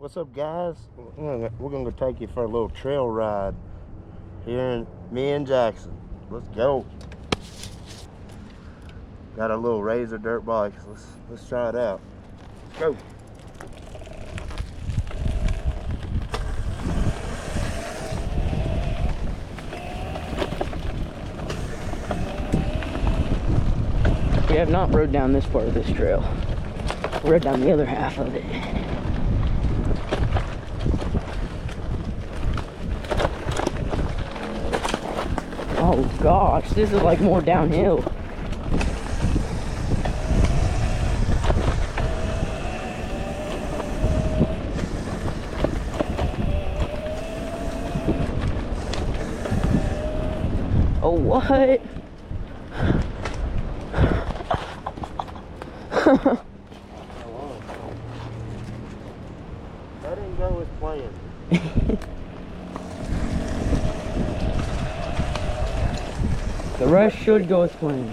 What's up, guys? We're gonna go take you for a little trail ride here in me and Jackson. Let's go. Got a little RaZor dirt bikes. Let's try it out. Let's go. We have not rode down this part of this trail. We rode down the other half of it. Oh gosh, this is like more downhill. Oh, what? That didn't go as planned. The rest should go as planned.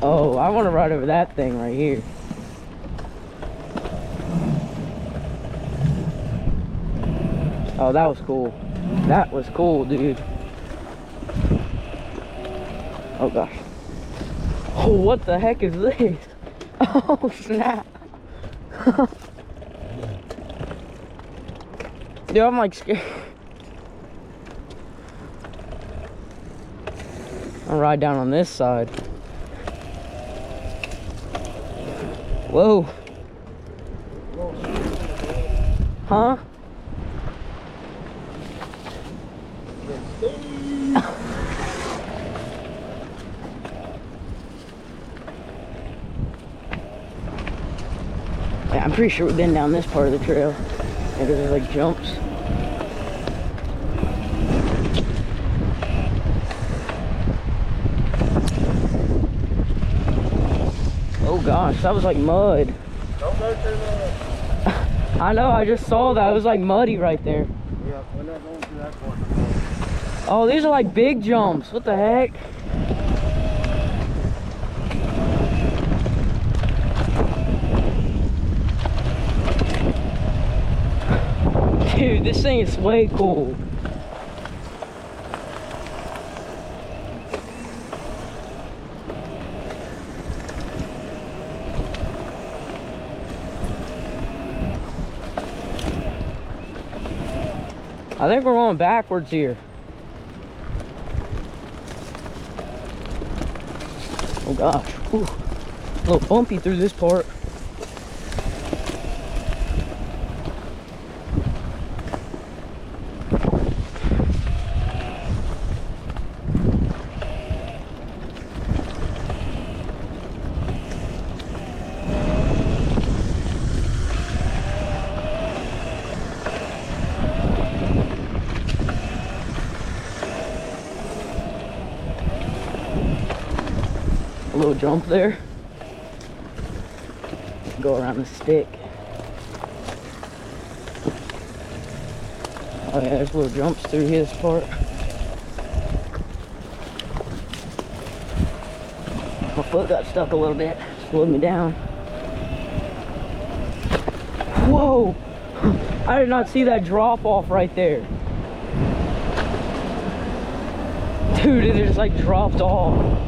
Oh, I want to ride over that thing right here. Oh, that was cool. That was cool, dude. Oh gosh. Oh, what the heck is this? Oh, snap. Dude, I'm like scared. I'll ride down on this side. Whoa. Huh? Yeah, I'm pretty sure we've been down this part of the trail. Because there's like jumps. Oh gosh, that was like mud. Don't go through that. I know, I just saw that. It was like muddy right there. Yeah, we're not going through that part. Oh, these are like big jumps. What the heck? Dude, this thing is way cool. I think we're going backwards here. Oh gosh, whew. A little bumpy through this part. A little jump there. Go around the stick. Oh yeah, there's little jumps through his part. My foot got stuck a little bit, slowed me down. Whoa! I did not see that drop off right there. Dude, it just like dropped off.